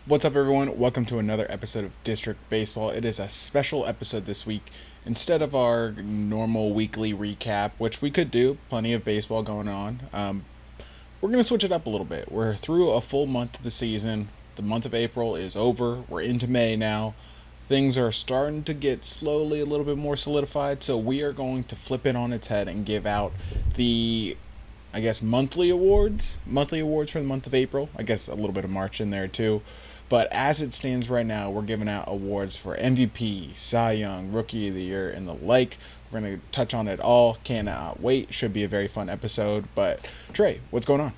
What's up, everyone? Welcome to another episode of District Baseball. It is a special episode this week. Instead of our normal weekly recap, which we could do, plenty of baseball going on, we're going to switch it up a little bit. We're through a full month of the season. The month of April is over. We're into May now. Things are starting to get slowly a little bit more solidified, so we are going to flip it on its head and give out the monthly awards for the month of April. I guess a little bit of March in there too. But as it stands right now, we're giving out awards for MVP, Cy Young, Rookie of the Year, and the like. We're going to touch on it all. Cannot wait. Should be a very fun episode. But Trey, what's going on?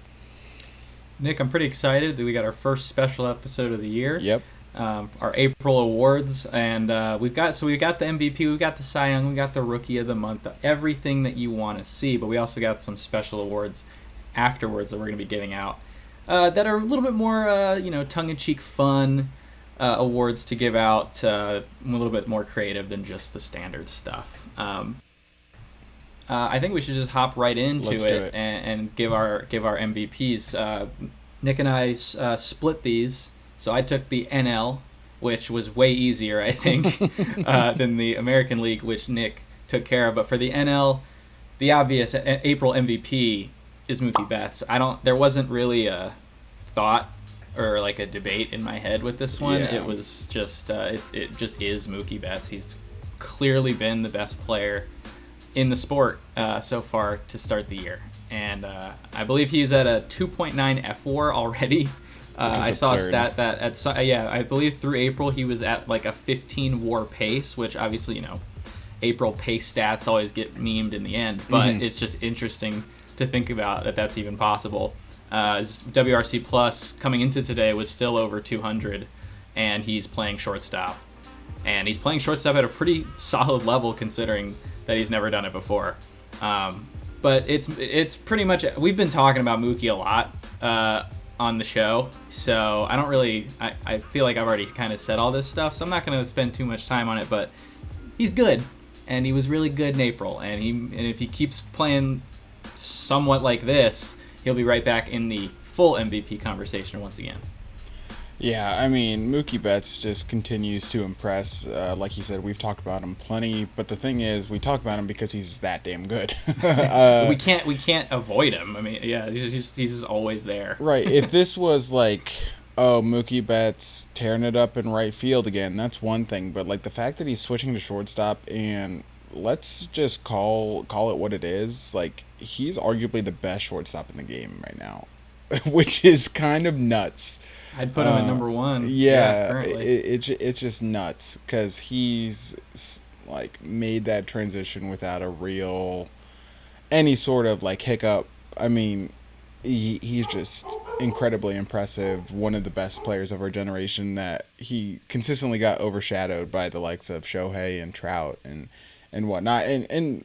Nick, I'm pretty excited that we got our first special episode of the year. Yep. Our April awards, and we got the MVP, we got the Cy Young, we got the Rookie of the Month, everything that you want to see. But we also got some special awards afterwards that we're going to be giving out that are a little bit more, tongue-in-cheek, fun awards to give out, a little bit more creative than just the standard stuff. I think we should just hop right into it. And give our MVPs. Nick and I split these. So I took the NL, which was way easier, I think, than the American League, which Nick took care of. But for the NL, the obvious April MVP is Mookie Betts. There wasn't really a thought or like a debate in my head with this one. Yeah. It was just it just is Mookie Betts. He's clearly been the best player in the sport so far to start the year, and I believe he's at a 2.9 FWAR already. I saw a stat that I believe through April he was at like a 15 WAR pace, which obviously, April pace stats always get memed in the end, but It's just interesting to think about that that's even possible. WRC Plus coming into today was still over 200, and he's playing shortstop. And he's playing shortstop at a pretty solid level considering that he's never done it before. But it's pretty much, we've been talking about Mookie a lot on the show, so I feel like I've already kind of said all this stuff, so I'm not going to spend too much time on it, but he's good, and he was really good in April, and if he keeps playing somewhat like this, he'll be right back in the full MVP conversation once again. Yeah, I mean, Mookie Betts just continues to impress. Like you said, we've talked about him plenty, but the thing is, we talk about him because he's that damn good. We can't avoid him. I mean, yeah, he's just always there. Right. If this was like, oh, Mookie Betts tearing it up in right field again, that's one thing. But like the fact that he's switching to shortstop, and let's just call it what it is. Like, he's arguably the best shortstop in the game right now, which is kind of nuts. I'd put him at number one. Yeah, currently. It's just nuts because he's like made that transition without any sort of like hiccup. I mean, he's just incredibly impressive. One of the best players of our generation. That he consistently got overshadowed by the likes of Shohei and Trout and whatnot. And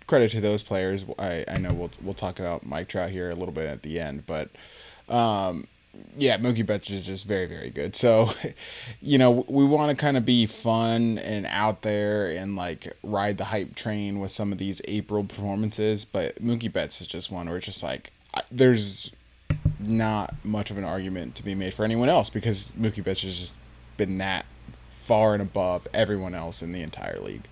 credit to those players. I know we'll talk about Mike Trout here a little bit at the end, but. Yeah, Mookie Betts is just very, very good. So, we want to kind of be fun and out there and like ride the hype train with some of these April performances. But Mookie Betts is just one where it's just like there's not much of an argument to be made for anyone else because Mookie Betts has just been that far and above everyone else in the entire league.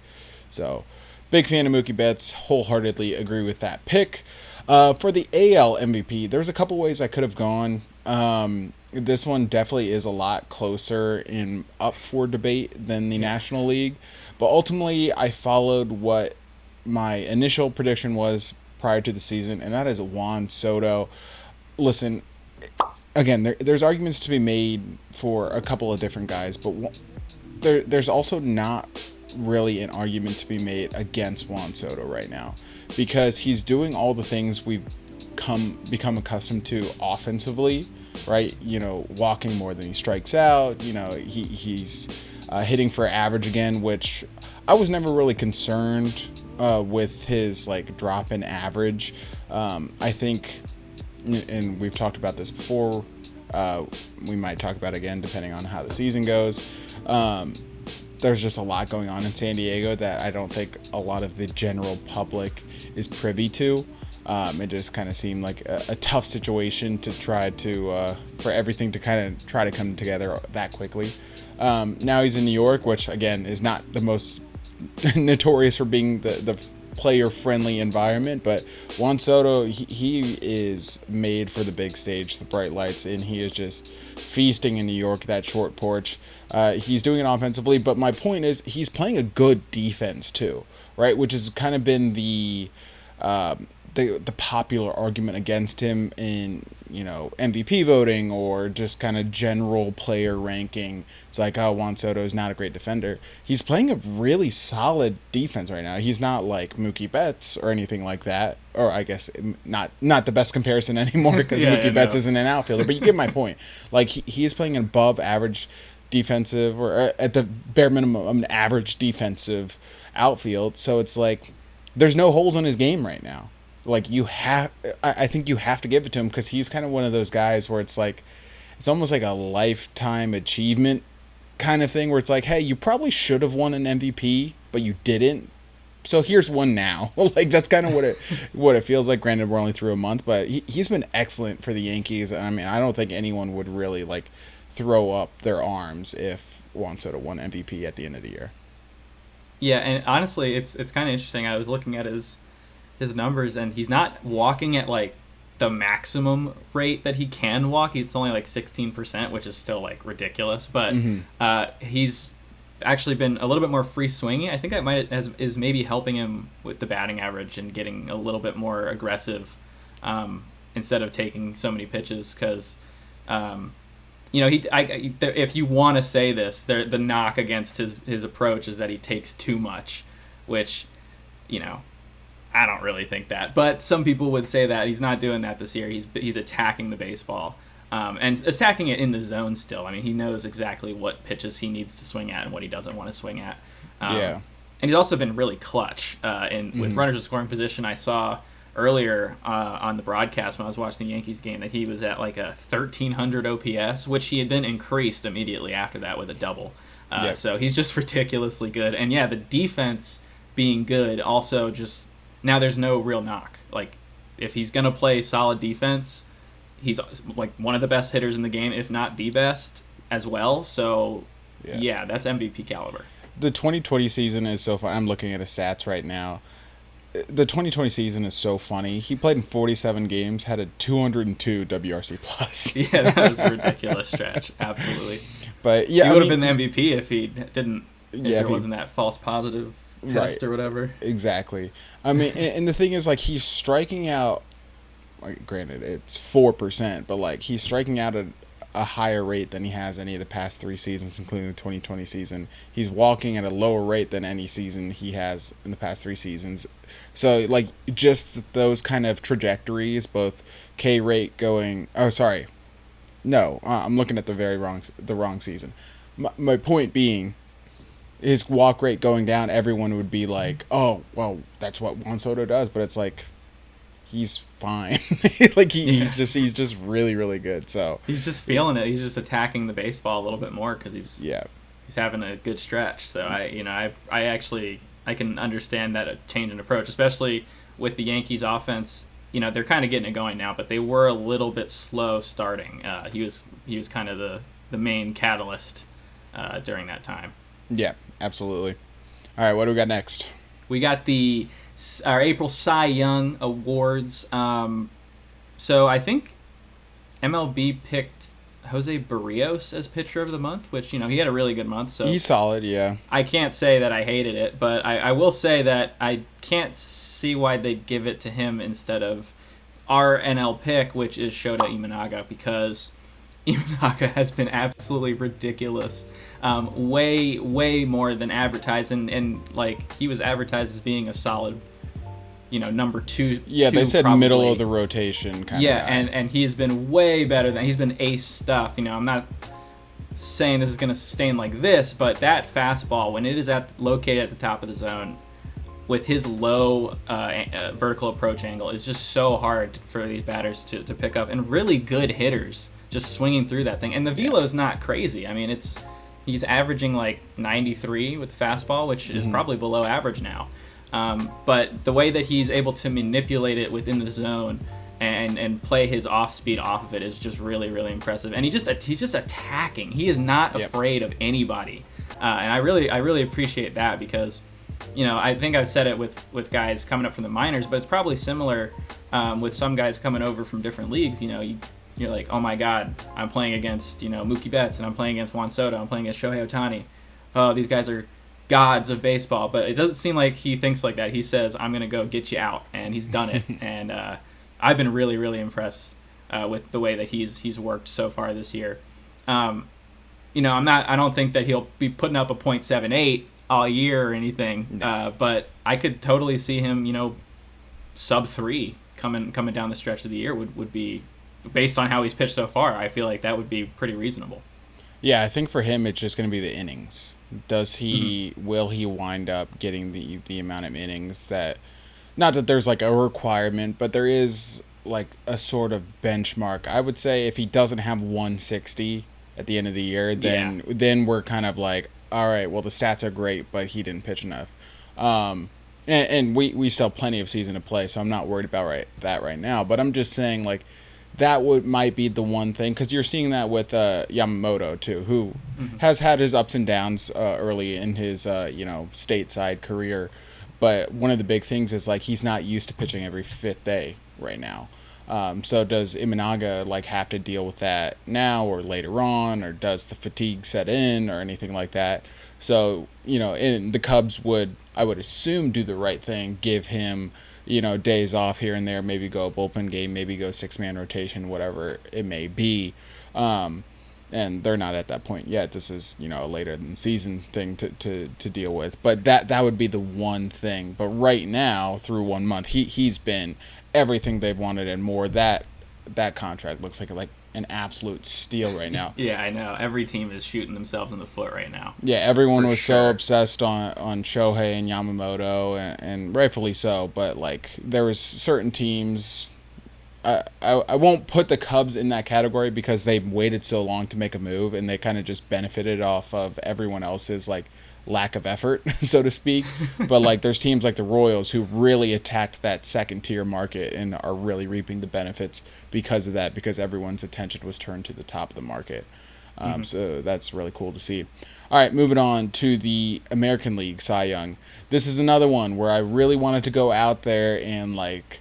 So, big fan of Mookie Betts. Wholeheartedly agree with that pick. For the AL MVP, there's a couple ways I could have gone. This one definitely is a lot closer and up for debate than the National League, but ultimately I followed what my initial prediction was prior to the season, and that is Juan Soto. Listen, again, there's arguments to be made for a couple of different guys, but there's also not really an argument to be made against Juan Soto right now because he's doing all the things we've become accustomed to offensively, right? Walking more than he strikes out. He's hitting for average again, which I was never really concerned with his like drop in average. I think, and we've talked about this before. We might talk about it again depending on how the season goes. There's just a lot going on in San Diego that I don't think a lot of the general public is privy to. It just kind of seemed like a tough situation to try to for everything to kind of try to come together that quickly. Now he's in New York, which again is not the most notorious for being the player-friendly environment, but Juan Soto, he is made for the big stage, the bright lights, and he is just feasting in New York, that short porch. He's doing it offensively, but my point is he's playing a good defense too, right? Which has kind of been the popular argument against him in, MVP voting or just kind of general player ranking. It's like, oh, Juan Soto is not a great defender. He's playing a really solid defense right now. He's not like Mookie Betts or anything like that. Or I guess not the best comparison anymore because Mookie Betts isn't an outfielder. But you get my point. Like he is playing an above average defensive, or at the bare minimum, an average defensive outfield. So it's like there's no holes in his game right now. Like I think you have to give it to him because he's kind of one of those guys where it's like, it's almost like a lifetime achievement kind of thing where it's like, hey, you probably should have won an MVP, but you didn't. So here's one now. Like that's kind of what it feels like. Granted, we're only through a month, but he's been excellent for the Yankees. I mean, I don't think anyone would really like throw up their arms if Juan Soto won MVP at the end of the year. Yeah, and honestly, it's kind of interesting. I was looking at his numbers, and he's not walking at like the maximum rate that he can walk. It's only like 16%, which is still like ridiculous. But he's actually been a little bit more free swinging. I think that is maybe helping him with the batting average and getting a little bit more aggressive instead of taking so many pitches. Because if you want to say this, the knock against his approach is that he takes too much, which I don't really think that, but some people would say that he's not doing that this year. He's attacking the baseball, and attacking it in the zone still. I mean, he knows exactly what pitches he needs to swing at and what he doesn't want to swing at. And he's also been really clutch with runners in scoring position. I saw earlier on the broadcast when I was watching the Yankees game that he was at like a 1,300 OPS, which he had then increased immediately after that with a double. So he's just ridiculously good. And yeah, the defense being good also just... Now there's no real knock. Like, if he's going to play solid defense, he's like one of the best hitters in the game, if not the best as well. So, yeah that's MVP caliber. The 2020 season is so fun. I'm looking at his stats right now. The 2020 season is so funny. He played in 47 games, had a 202 WRC plus. Yeah, that was a ridiculous stretch. Absolutely. But yeah, he would have been the MVP if he didn't. If there wasn't that false positive test or whatever. Exactly. I mean, and the thing is, like, he's striking out, like, granted, it's 4%, but, like, he's striking out at a higher rate than he has any of the past 3 seasons, including the 2020 season. He's walking at a lower rate than any season he has in the past 3 seasons. So, like, just those kind of trajectories, both K rate going... Oh, sorry. No, I'm looking at the wrong season. My point being... his walk rate going down, everyone would be like, oh, well, that's what Juan Soto does. But it's like, he's fine. Like, he's just really, really good. So he's just feeling it. He's just attacking the baseball a little bit more because he's having a good stretch. So I can understand that change in approach, especially with the Yankees offense. They're kind of getting it going now, but they were a little bit slow starting. He was kind of the main catalyst during that time. Yeah, absolutely. All right, what do we got next? We got our April Cy Young Awards. So I think MLB picked Jose Barrios as pitcher of the month, which, he had a really good month. So he's solid, yeah. I can't say that I hated it, but I will say that I can't see why they'd give it to him instead of our NL pick, which is Shota Imanaga, because Imanaga has been absolutely ridiculous. Way more than advertised, and like he was advertised as being a solid, number 2. Yeah, they said probably. Middle of the rotation kind of guy. and he's been way better than he's been ace stuff. I'm not saying this is going to sustain like this, but that fastball when it is located at the top of the zone, with his low vertical approach angle, is just so hard for these batters to pick up, and really good hitters just swinging through that thing. And the velo's not crazy. I mean, he's averaging like 93 with the fastball, which is probably below average now. But the way that he's able to manipulate it within the zone and play his off speed off of it is just really, really impressive. And he's just attacking. He is not afraid of anybody, and I really appreciate that because, I think I've said it with guys coming up from the minors, but it's probably similar with some guys coming over from different leagues. You're like, oh my God, I'm playing against Mookie Betts, and I'm playing against Juan Soto, I'm playing against Shohei Ohtani. Oh, these guys are gods of baseball, but it doesn't seem like he thinks like that. He says, I'm gonna go get you out, and he's done it. And I've been really, really impressed with the way that he's worked so far this year. I don't think that he'll be putting up a .78 all year or anything, but I could totally see him, sub 3 coming down the stretch of the year would be, based on how he's pitched so far, I feel like that would be pretty reasonable. Yeah, I think for him it's just going to be the innings. Will he wind up getting the amount of innings that, not that there's like a requirement, but there is like a sort of benchmark. I would say if he doesn't have 160 at the end of the year, then we're kind of like, all right, well the stats are great, but he didn't pitch enough. And we still have plenty of season to play, so I'm not worried about that right now. But I'm just saying, like, that might be the one thing, because you're seeing that with Yamamoto too, who has had his ups and downs early in his stateside career. But one of the big things is like he's not used to pitching every fifth day right now. So does Imanaga like have to deal with that now or later on, or does the fatigue set in or anything like that? So and the Cubs would, I would assume, do the right thing, give him days off here and there, maybe go a bullpen game, maybe go 6-man rotation, whatever it may be. And they're not at that point yet. This is, a later than season thing to deal with. But that would be the one thing. But right now, through 1 month, he's been everything they've wanted and more. That contract looks like an absolute steal right now. Yeah, I know. Every team is shooting themselves in the foot right now. Yeah, everyone was so obsessed on Shohei and Yamamoto, and rightfully so. But like, there was certain teams. I won't put the Cubs in that category because they waited so long to make a move, and they kind of just benefited off of everyone else's like lack of effort, so to speak. But like, there's teams like the Royals who really attacked that second tier market and are really reaping the benefits because of that, because everyone's attention was turned to the top of the market. So that's really cool to see. All right, moving on to the American League Cy Young. This is another one where I really wanted to go out there and like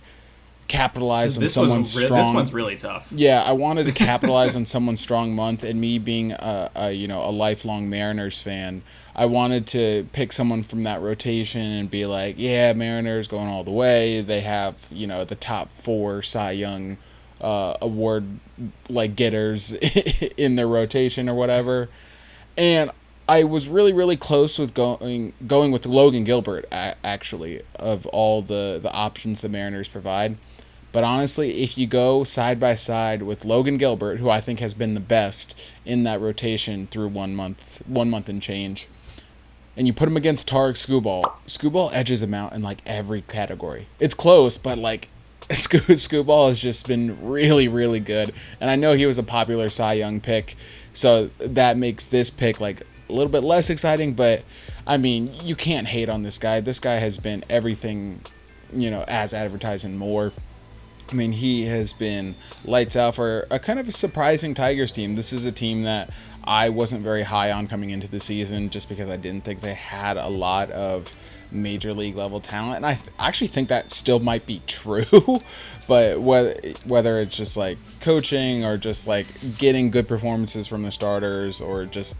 capitalize on someone's strong. This one's really tough. Yeah, I wanted to capitalize on someone's strong month, and me being a lifelong Mariners fan, I wanted to pick someone from that rotation and be like, yeah, Mariners going all the way. They have the top 4 Cy Young award like getters in their rotation or whatever. And I was really, really close with going with Logan Gilbert, actually, of all the options the Mariners provide. But honestly, if you go side by side with Logan Gilbert, who I think has been the best in that rotation through 1 month and change, and you put him against Tarek Skubal edges him out in like every category. It's close, but like Skubal has just been really, really good. And I know he was a popular Cy Young pick, so that makes this pick like a little bit less exciting. But I mean, you can't hate on this guy. This guy has been everything, as advertised and more. I mean, he has been lights out for a kind of a surprising Tigers team. This is a team that I wasn't very high on coming into the season, just because I didn't think they had a lot of major league level talent. And I actually think that still might be true, but whether it's just like coaching or just like getting good performances from the starters, or just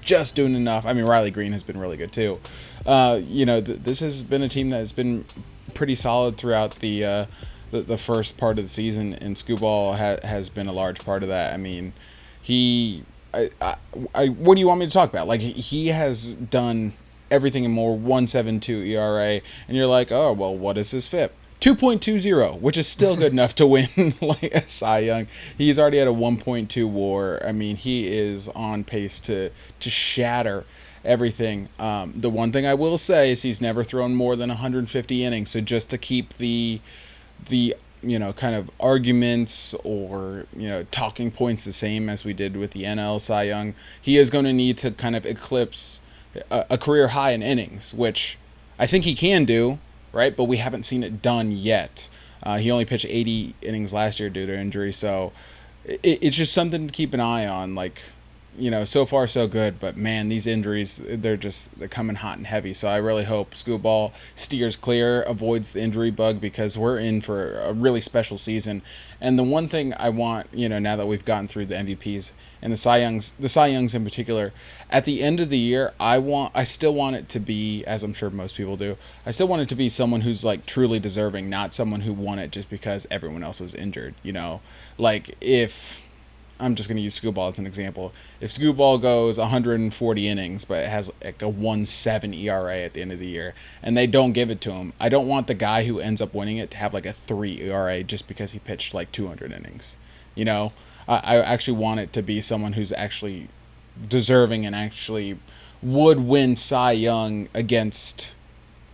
just doing enough. I mean, Riley Green has been really good too. This has been a team that has been pretty solid throughout the first part of the season, and Skubal has been a large part of that. I mean, what do you want me to talk about? Like, he has done everything and more. 1.72 ERA, and you're like, oh well, what is his FIP? 2.20, which is still good enough to win like a Cy Young. He's already at a 1.2 WAR. I mean, he is on pace to shatter everything. The one thing I will say is he's never thrown more than 150 innings. So just to keep the kind of arguments or talking points the same as we did with the NL Cy Young, he is going to need to kind of eclipse a career high in innings, which I think he can do, right? But we haven't seen it done yet. He only pitched 80 innings last year due to injury, so it's just something to keep an eye on. Like, so far so good, but man, these injuries, they're coming hot and heavy. So I really hope Scooball steers clear, avoids the injury bug, because we're in for a really special season. And the one thing I want, now that we've gotten through the MVPs and the Cy Youngs in particular, at the end of the year, I still want it to be, as I'm sure most people do, I still want it to be someone who's like truly deserving, not someone who won it just because everyone else was injured. Like if I'm just going to use Scooball as an example. If Scooball goes 140 innings, but it has like a 1.7 ERA at the end of the year, and they don't give it to him, I don't want the guy who ends up winning it to have like a 3 ERA just because he pitched like 200 innings. I actually want it to be someone who's actually deserving and actually would win Cy Young against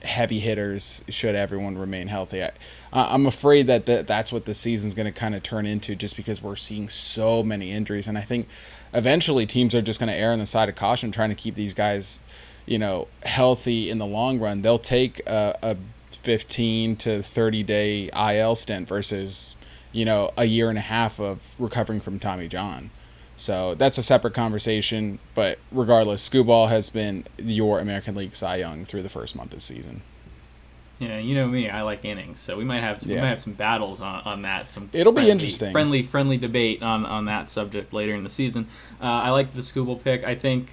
heavy hitters should everyone remain healthy. I'm afraid that that's what the season's going to kind of turn into, just because we're seeing so many injuries, and I think eventually teams are just going to err on the side of caution, trying to keep these guys, healthy in the long run. They'll take a 15 to 30 day IL stint versus a year and a half of recovering from Tommy John. So that's a separate conversation, but regardless, Scooball has been your American League Cy Young through the first month of the season. Yeah, you know me, I like innings, so we might have some battles on that. It'll be interesting. Friendly debate on that subject later in the season. I like the Scooball pick. I think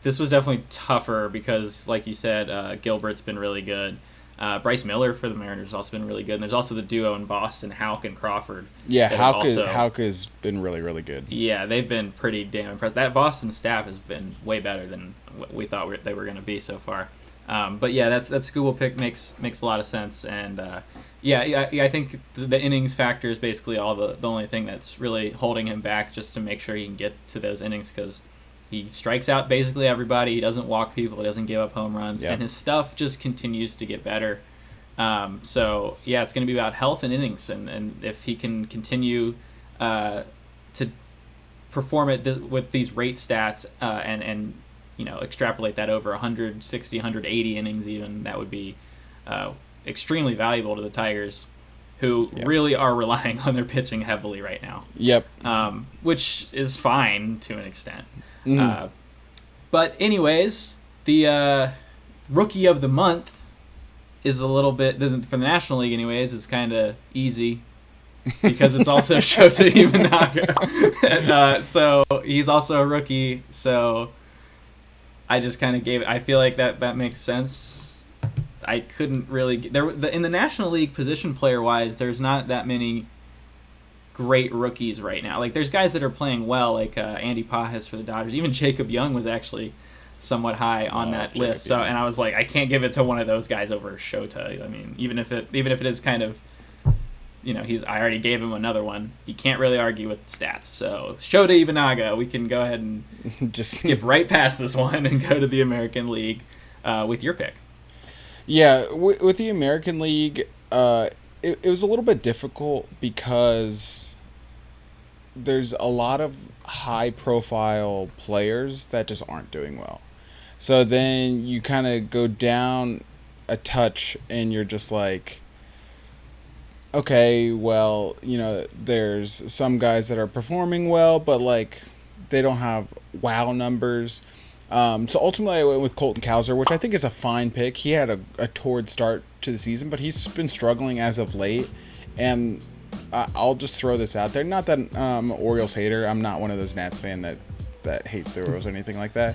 this was definitely tougher because, like you said, Gilbert's been really good. Bryce Miller for the Mariners has also been really good. And there's also the duo in Boston, Houck and Crawford. Yeah, Houck has been really, really good. Yeah, they've been pretty damn impressive. That Boston staff has been way better than what we thought they were going to be so far. But yeah, that Scooball pick makes a lot of sense. And I think the innings factor is basically the only thing that's really holding him back, just to make sure he can get to those innings, because he strikes out basically everybody. He doesn't walk people. He doesn't give up home runs. Yep. And his stuff just continues to get better. So, yeah, it's going to be about health and innings. And if he can continue to perform it with these rate stats and extrapolate that over 160, 180 innings even, that would be extremely valuable to the Tigers, who really are relying on their pitching heavily right now. Yep. Which is fine to an extent. Mm-hmm. But anyways, the Rookie of the Month is a little bit, for the National League anyways, is kind of easy because it's also Shota Imanaga. So he's also a rookie, so I just kind of gave it. I feel like that makes sense. I couldn't really in the National League, position player wise, there's not that many great rookies right now. Like, there's guys that are playing well, like Andy Pajas for the Dodgers. Even Jacob Young was actually somewhat high on that list. So, and I was like, I can't give it to one of those guys over Shota. I mean, even if it is kind of, I already gave him another one. You can't really argue with stats. So Shota Imanaga, we can go ahead and just skip right past this one and go to the American League with your pick. Yeah, with the American League, it was a little bit difficult because there's a lot of high-profile players that just aren't doing well. So then you kind of go down a touch and you're just like, okay, well, there's some guys that are performing well, but like they don't have wow numbers. So ultimately I went with Colton Cowser, which I think is a fine pick. He had a torrid start to the season, but he's been struggling as of late. And I'll just throw this out there. Not that I'm an Orioles hater. I'm not one of those Nats fan that hates the Orioles or anything like that.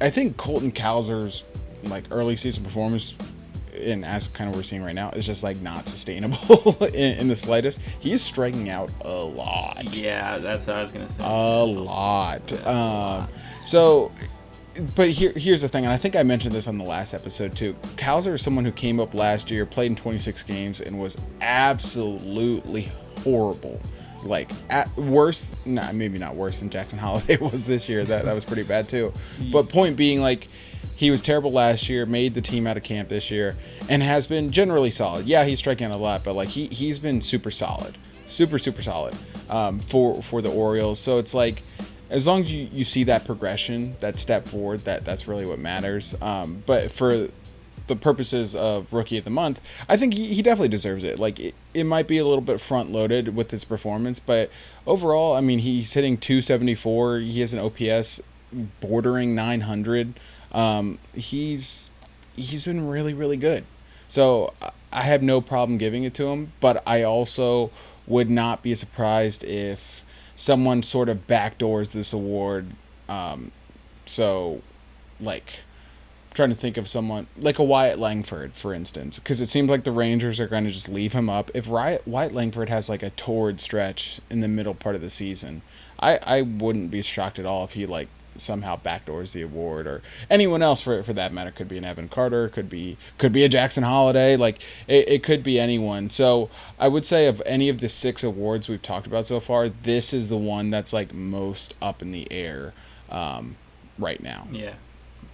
I think Colton Cowser's like early season performance, and as kind of we're seeing right now, is just like not sustainable in the slightest. He is striking out a lot. Yeah, that's what I was gonna say. A lot. So, but here's the thing, and I think I mentioned this on the last episode too. Cowser is someone who came up last year, played in 26 games, and was absolutely horrible. Like, maybe not worse than Jackson Holliday was this year. That was pretty bad too. But point being, like, he was terrible last year, made the team out of camp this year, and has been generally solid. Yeah, he's striking out a lot, but like he's been super solid, super solid for the Orioles. So it's like, as long as you see that progression, that step forward, that's really what matters. But for the purposes of Rookie of the Month, I think he definitely deserves it. Like, it might be a little bit front-loaded with his performance, but overall, I mean, he's hitting 274. He has an OPS bordering 900. He's been really, really good. So I have no problem giving it to him, but I also would not be surprised if someone sort of backdoors this award. So, like, trying to think of someone like a Wyatt Langford, for instance, because it seems like the Rangers are going to just leave him up. If Wyatt Langford has like a torrid stretch in the middle part of the season, I wouldn't be shocked at all if he like somehow backdoors the award, or anyone else for that matter. Could be an Evan Carter, could be a Jackson Holiday, like it could be anyone. So I would say of any of the 6 awards we've talked about so far, this is the one that's like most up in the air right now.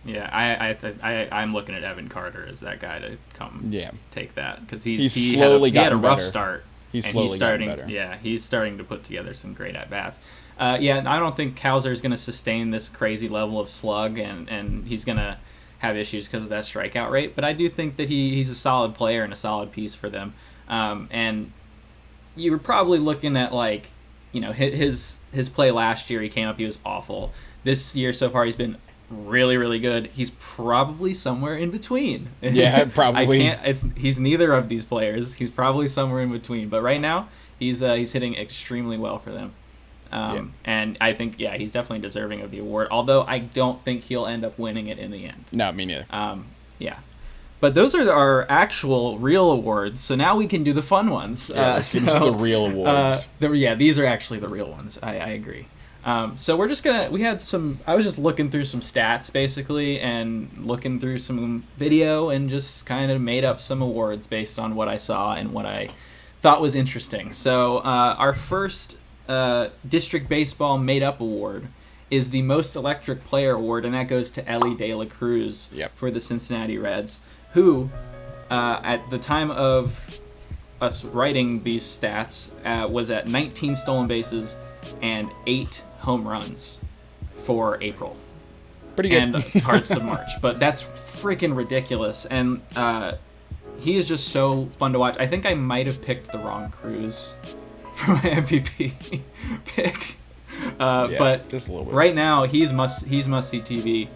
I'm looking at Evan Carter as that guy to come take that, because he had a rough start. He's starting better. Yeah, he's starting to put together some great at bats. I don't think Cowser is going to sustain this crazy level of slug, and he's going to have issues because of that strikeout rate. But I do think that he's a solid player and a solid piece for them. And you were probably looking at his play last year. He came up, he was awful. This year so far, he's been really, really good. He's probably somewhere in between. Yeah, probably. He's neither of these players. He's probably somewhere in between. But right now, he's hitting extremely well for them. And I think, he's definitely deserving of the award, although I don't think he'll end up winning it in the end. No, me neither. But those are our actual real awards, so now we can do the fun ones. These are the real awards. These are actually the real ones. I agree. So we're just I was just looking through some stats, basically, and looking through some video, and just kind of made up some awards based on what I saw and what I thought was interesting. So our first District Baseball Made Up Award is the Most Electric Player Award, and that goes to Ellie De La Cruz for the Cincinnati Reds, who, at the time of us writing these stats, was at 19 stolen bases and 8 home runs for April. Pretty good. And parts of March. But that's freaking ridiculous. And he is just so fun to watch. I think I might have picked the wrong Cruz for my MVP pick. But just a little bit. Right now, he's must-see TV.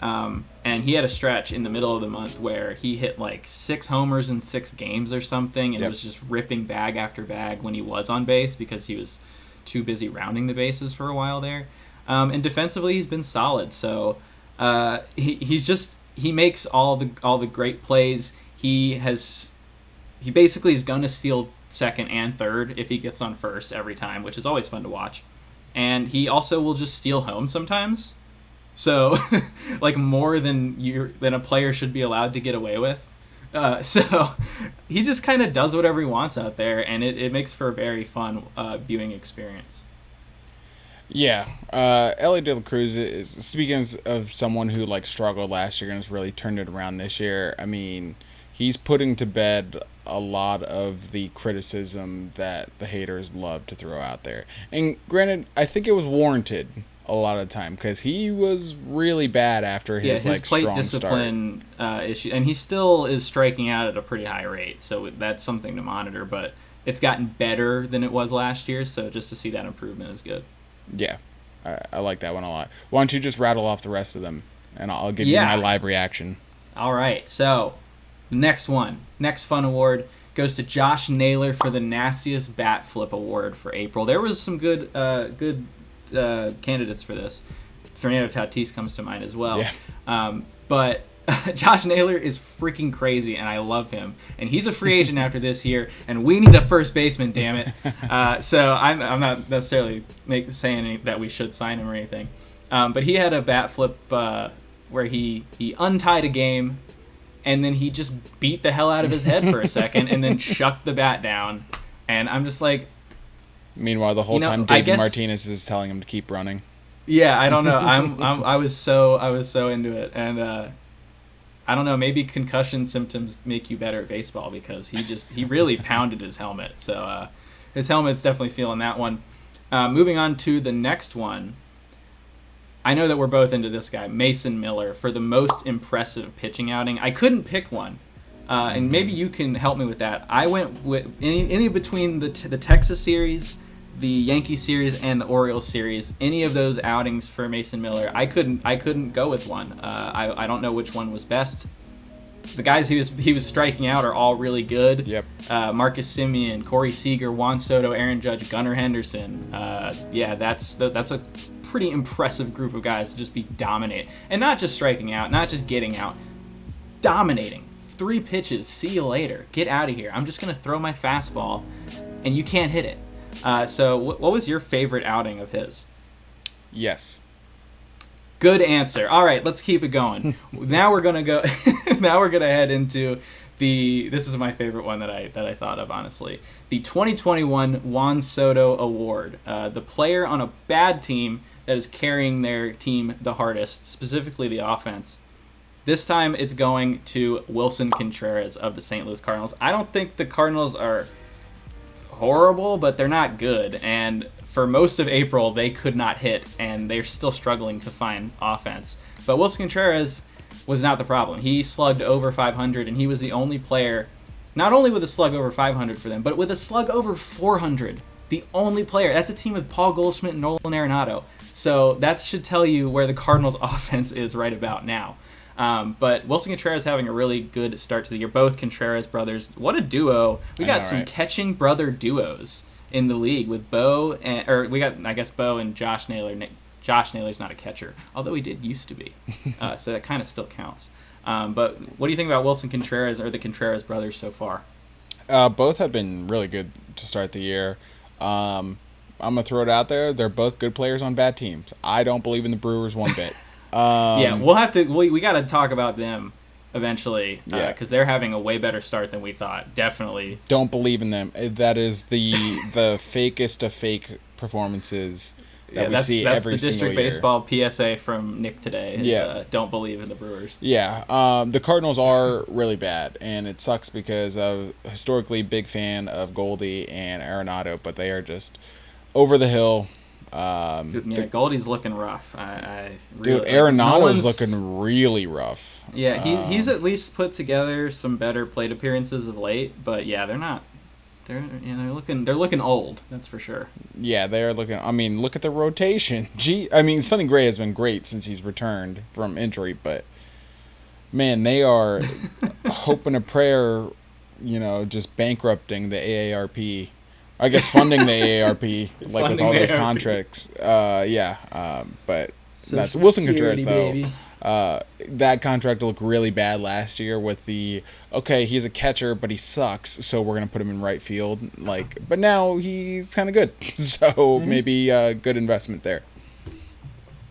And he had a stretch in the middle of the month where he hit like 6 homers in 6 games or something, and was just ripping bag after bag when he was on base because he was too busy rounding the bases for a while there. And defensively, he's been solid. So he makes all the great plays. He basically is going to steal second and third if he gets on first every time, which is always fun to watch. And he also will just steal home sometimes. So, like, more than a player should be allowed to get away with. So he just kind of does whatever he wants out there, and it makes for a very fun viewing experience. Yeah, Ellie De La Cruz is, speaking of someone who like struggled last year and has really turned it around this year. I mean, he's putting to bed a lot of the criticism that the haters love to throw out there. And granted, I think it was warranted a lot of the time because he was really bad after his like plate strong discipline issue, and he still is striking out at a pretty high rate. So that's something to monitor. But it's gotten better than it was last year. So just to see that improvement is good. Yeah, I like that one a lot. Why don't you just rattle off the rest of them, and I'll give you my live reaction. All right, so next fun award goes to Josh Naylor for the Nastiest Bat Flip Award for April. There was some good candidates for this. Fernando Tatis comes to mind as well. Yeah. But Josh Naylor is freaking crazy, and I love him. And he's a free agent after this year, and we need a first baseman, damn it. So I'm not necessarily saying that we should sign him or anything. But he had a bat flip where he untied a game, and then he just beat the hell out of his head for a second, and then chucked the bat down. And I'm just like... Meanwhile, the whole time David Martinez is telling him to keep running. Yeah, I don't know. I was so into it, and I don't know. Maybe concussion symptoms make you better at baseball because he really pounded his helmet. So his helmet's definitely feeling that one. Moving on to the next one. I know that we're both into this guy, Mason Miller, for the most impressive pitching outing. I couldn't pick one, and maybe you can help me with that. I went with any between the Texas series, the Yankee series, and the Orioles series. Any of those outings for Mason Miller, I couldn't go with one. I don't know which one was best. The guys he was striking out are all really good. Yep. Marcus Semien, Corey Seager, Juan Soto, Aaron Judge, Gunnar Henderson. That's a pretty impressive group of guys to just be dominating. And not just striking out, not just getting out, dominating. 3 pitches, see you later. Get out of here. I'm just going to throw my fastball, and you can't hit it. So what was your favorite outing of his? Yes. Good answer. All right, let's keep it going. Now we're gonna go. Now we're gonna head into this is my favorite one that I thought of, honestly. The 2021 Juan Soto Award. The player on a bad team that is carrying their team the hardest, specifically the offense. This time it's going to Wilson Contreras of the St. Louis Cardinals. I don't think the Cardinals are horrible, but they're not good. And for most of April, they could not hit, and they're still struggling to find offense. But Wilson Contreras was not the problem. He slugged over 500, and he was the only player, not only with a slug over 500 for them, but with a slug over 400. The only player. That's a team with Paul Goldschmidt and Nolan Arenado. So that should tell you where the Cardinals' offense is right about now. But Wilson Contreras having a really good start to the year. Both Contreras brothers. What a duo. We got some catching brother duos in the league with Bo, we got, I guess, Bo and Josh Naylor. Josh Naylor's not a catcher, although he did used to be. So that kind of still counts. But what do you think about Wilson Contreras or the Contreras brothers so far? Both have been really good to start the year. I'm going to throw it out there. They're both good players on bad teams. I don't believe in the Brewers one bit. Yeah, we'll have to. We got to talk about them eventually, because they're having a way better start than we thought. Definitely don't believe in them. That is the fakest of fake performances that we see every single year. That's the district baseball PSA from Nick today. Don't believe in the Brewers. Yeah, the Cardinals are really bad, and it sucks because I'm historically big fan of Goldie and Arenado, but they are just over the hill. Goldie's looking rough. Dude, Arenado's looking really rough. Yeah, he's at least put together some better plate appearances of late, but yeah, they're not. They're looking old. That's for sure. Yeah, they're looking. I mean, look at the rotation. Sonny Gray has been great since he's returned from injury, but man, they are hope and a prayer. Just bankrupting the AARP. I guess funding the AARP, like with all those contracts. But that's Wilson Contreras, though. That contract looked really bad last year with he's a catcher, but he sucks, so we're going to put him in right field. But now he's kind of good. So maybe a good investment there.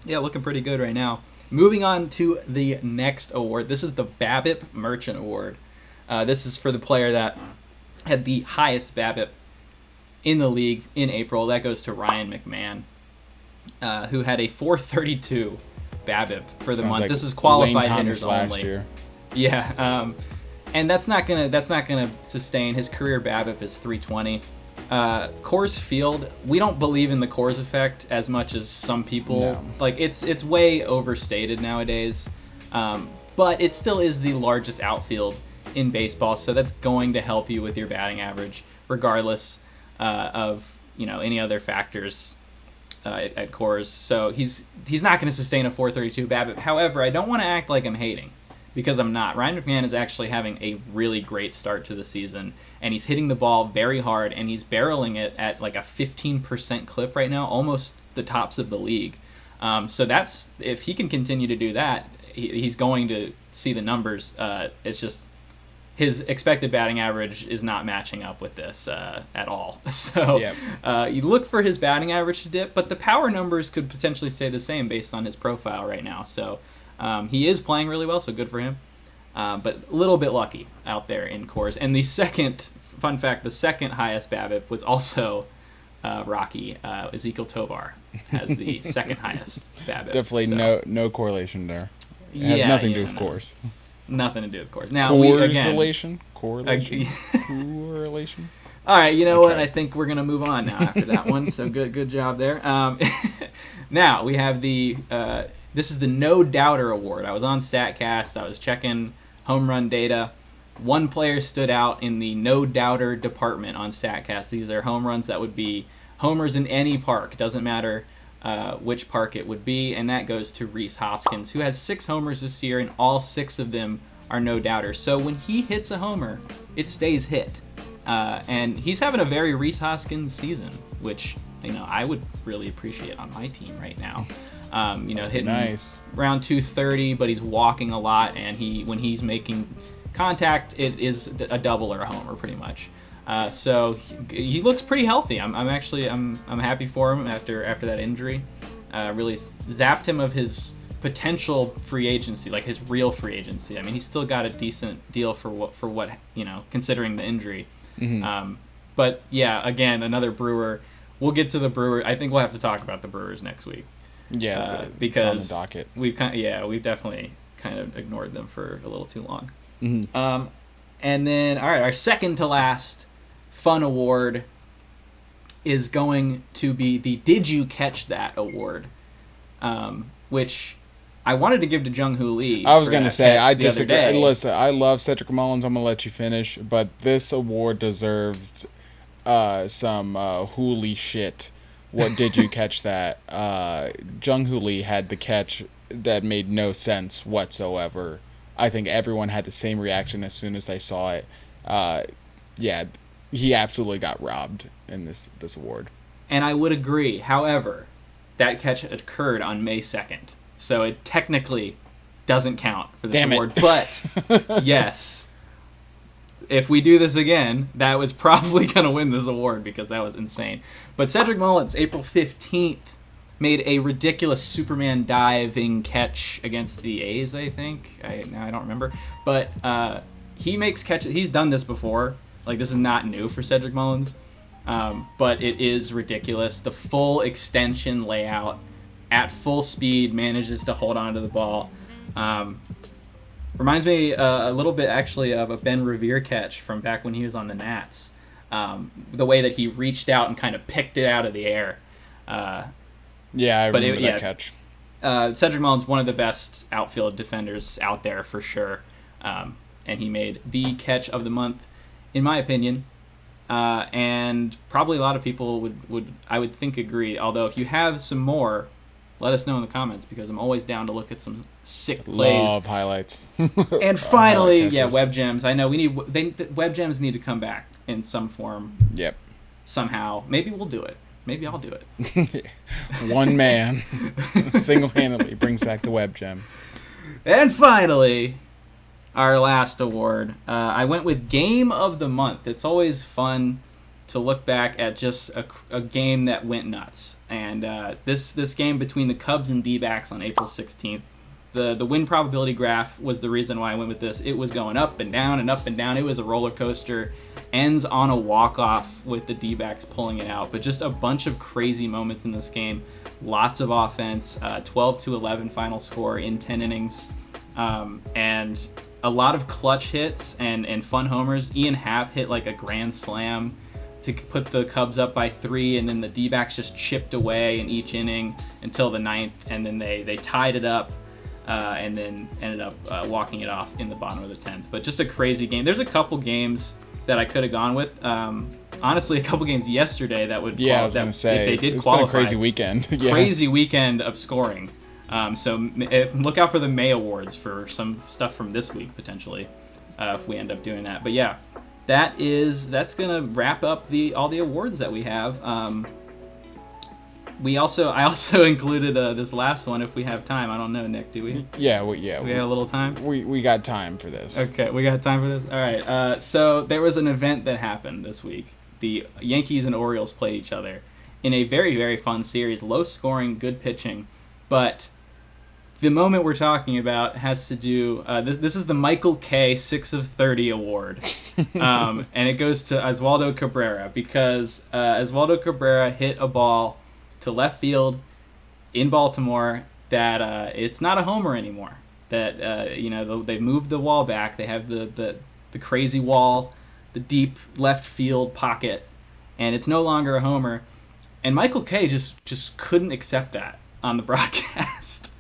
Yeah, looking pretty good right now. Moving on to the next award. This is the BABIP Merchant Award. This is for the player that had the highest BABIP in the league in April. That goes to Ryan McMahon, who had a 432 BABIP for the month. Like this is qualified Lane hitters Thomas last only. Year. Yeah, and that's not gonna sustain. His career BABIP is 320. Coors Field, we don't believe in the Coors effect as much as some people. No. It's way overstated nowadays, but it still is the largest outfield in baseball, so that's going to help you with your batting average, regardless of any other factors at Coors. So he's not going to sustain a 432 BABIP. However, I don't want to act like I'm hating, because I'm not. Ryan McMahon is actually having a really great start to the season, and he's hitting the ball very hard, and he's barreling it at like a 15% clip right now, almost the tops of the league. So that's, if he can continue to do that, he's going to see the numbers. It's just his expected batting average is not matching up with this at all. So you look for his batting average to dip, but the power numbers could potentially stay the same based on his profile right now. So he is playing really well, so good for him. But a little bit lucky out there in Coors. And the second highest BABIP was also Rocky. Ezekiel Tovar has the second highest BABIP. Definitely no correlation there. It has nothing to do with Coors. Nothing to do with Coors. Now Correlation. All right, you know what? I think we're gonna move on now after that one. So good job there. Now we have this is the No Doubter Award. I was on Statcast. I was checking home run data. One player stood out in the No Doubter department on Statcast. These are home runs that would be homers in any park. Doesn't matter which park it would be, and that goes to Rhys Hoskins, who has 6 homers this year, and all 6 of them are no doubters. So when he hits a homer, it stays hit. And he's having a very Rhys Hoskins season, which I would really appreciate on my team right now. Hitting nice. Around 230, but he's walking a lot, and when he's making contact, it is a double or a homer pretty much. So he looks pretty healthy. I'm happy for him after that injury. Really zapped him of his potential free agency, like his real free agency. I mean, he's still got a decent deal for what considering the injury. Mm-hmm. But yeah, again, another Brewer. We'll get to the Brewer. I think we'll have to talk about the Brewers next week. Yeah, because it's on the docket. We've definitely kind of ignored them for a little too long. Mm-hmm. And then, all right, our second to last fun award is going to be the Did You Catch That Award, which I wanted to give to Jung-Hoo Lee. I was going to say, I disagree. Listen, I love Cedric Mullins. I'm going to let you finish. But this award deserved some Hooley shit. What did you catch that? Jung-Hoo Lee had the catch that made no sense whatsoever. I think everyone had the same reaction as soon as they saw it. Yeah, he absolutely got robbed in this award. And I would agree. However, that catch occurred on May 2nd. So it technically doesn't count for this award. But, yes, if we do this again, that was probably going to win this award because that was insane. But Cedric Mullins, April 15th, made a ridiculous Superman diving catch against the A's, I think. I don't remember. But he makes catches. He's done this before. Like, this is not new for Cedric Mullins. But it is ridiculous. The full extension layout at full speed manages to hold on to the ball. Reminds me a little bit, actually, of a Ben Revere catch from back when he was on the Nats. The way that he reached out and kind of picked it out of the air. Yeah, I remember that catch. Cedric Mullins, one of the best outfield defenders out there for sure. And he made the catch of the month, in my opinion. And probably a lot of people would think agree. Although if you have some more, let us know in the comments because I'm always down to look at some sick plays. Love highlights. And finally, web gems. I know web gems need to come back in some form. Yep. Somehow. Maybe we'll do it. Maybe I'll do it. One man single-handedly brings back the web gem. And finally, our last award. I went with Game of the Month. It's always fun to look back at just a game that went nuts. And this game between the Cubs and D-backs on April 16th, the win probability graph was the reason why I went with this. It was going up and down and up and down. It was a roller coaster. Ends on a walk-off with the D-backs pulling it out. But just a bunch of crazy moments in this game. Lots of offense. 12-11 final score in 10 innings. And a lot of clutch hits and fun homers. Ian Happ hit like a grand slam to put the Cubs up by 3, and then the D-backs just chipped away in each inning until the 9th, and then they tied it up and then ended up walking it off in the bottom of the 10th. But just a crazy game. There's a couple games that I could have gone with. Honestly, a couple games yesterday that would I was going to say, if they did it's qualify. Been a crazy weekend. Yeah. Crazy weekend of scoring. So look out for the May Awards for some stuff from this week, potentially, if we end up doing that. But yeah, that's going to wrap up all the awards that we have. I also included this last one if we have time. I don't know, Nick, do we? Yeah, we have a little time? We got time for this. Okay, we got time for this? All right. So there was an event that happened this week. The Yankees and Orioles played each other in a very, very fun series. Low scoring, good pitching. But the moment we're talking about has to do... this is the Michael K. 6 of 30 award. And it goes to Oswaldo Cabrera because Oswaldo Cabrera hit a ball to left field in Baltimore that it's not a homer anymore. that they moved the wall back. They have the crazy wall, the deep left field pocket, and it's no longer a homer. And Michael Kay just couldn't accept that on the broadcast,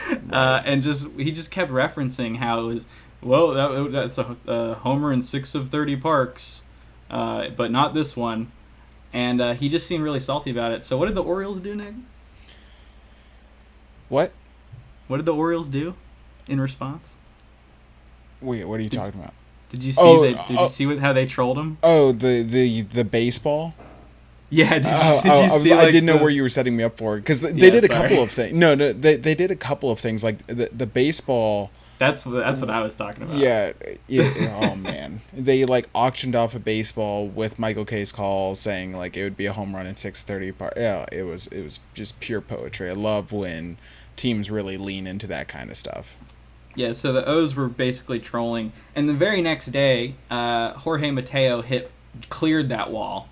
Right. and he just kept referencing how it was. Well, that's a homer in 6 of 30 parks, but not this one. And he just seemed really salty about it. So what did the Orioles do, Nick? What? What did the Orioles do in response? Wait, what are you talking about? Did you see how they trolled him? Oh, the baseball. Yeah, did you see? I didn't know where you were setting me up for, because they did a couple of things. No, they did a couple of things, like the baseball. That's what I was talking about. Yeah, oh man, they like auctioned off a baseball with Michael Kay's call saying like it would be a home run in 6:30 part. Yeah, it was just pure poetry. I love when teams really lean into that kind of stuff. Yeah, so the O's were basically trolling, and the very next day, Jorge Mateo cleared that wall,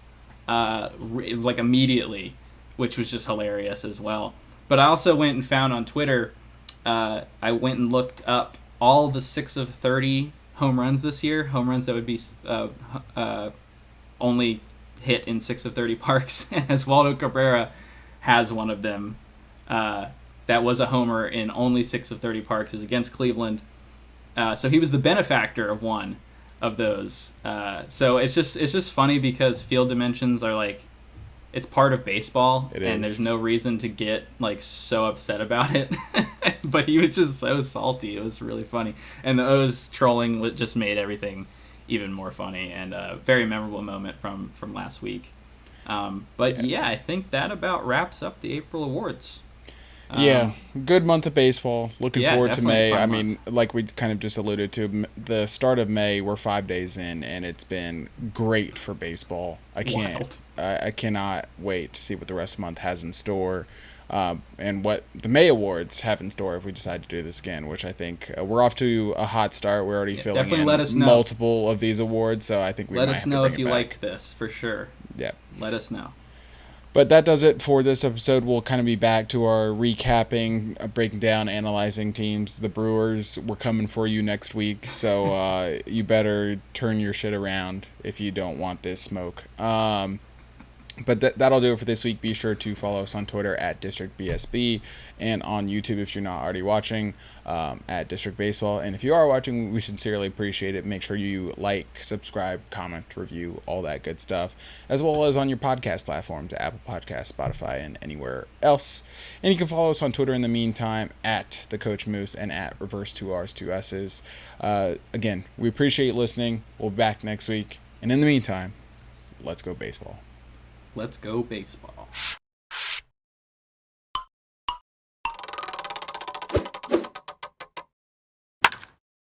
like immediately, which was just hilarious as well. But I also went and found on Twitter, I went and looked up all the 6 of 30 home runs this year, home runs that would be only hit in 6 of 30 parks, and Oswaldo Cabrera has one of them. That was a homer in only 6 of 30 parks. It was against Cleveland. So he was the benefactor of one of those. So it's just funny because field dimensions are like, it's part of baseball, and there's no reason to get like so upset about it. But he was just so salty. It was really funny, and the O's trolling just made everything even more funny, and a very memorable moment from last week. Yeah, I think that about wraps up the April awards. Yeah, good month of baseball. Looking forward to May. I mean, month. like we kind of just alluded to, the start of May, we're 5 days in, and it's been great for baseball. I cannot wait to see what the rest of the month has in store, and what the May Awards have in store if we decide to do this again, which I think we're off to a hot start. We're already filling in multiple of these awards, so I think we might have to bring it back. Let us know if you like this, for sure. Yeah. Let us know. But that does it for this episode. We'll kind of be back to our recapping, breaking down, analyzing teams. The Brewers, we're coming for you next week, so you better turn your shit around if you don't want this smoke. But that'll do it for this week. Be sure to follow us on Twitter at DistrictBSB, and on YouTube if you're not already watching, at District Baseball. And if you are watching, we sincerely appreciate it. Make sure you like, subscribe, comment, review, all that good stuff, as well as on your podcast platforms, Apple Podcasts, Spotify, and anywhere else. And you can follow us on Twitter in the meantime at the Coach Moose and at Reverse 2Rs 2Ss. Again, we appreciate listening. We'll be back next week. And in the meantime, let's go baseball. Let's go baseball.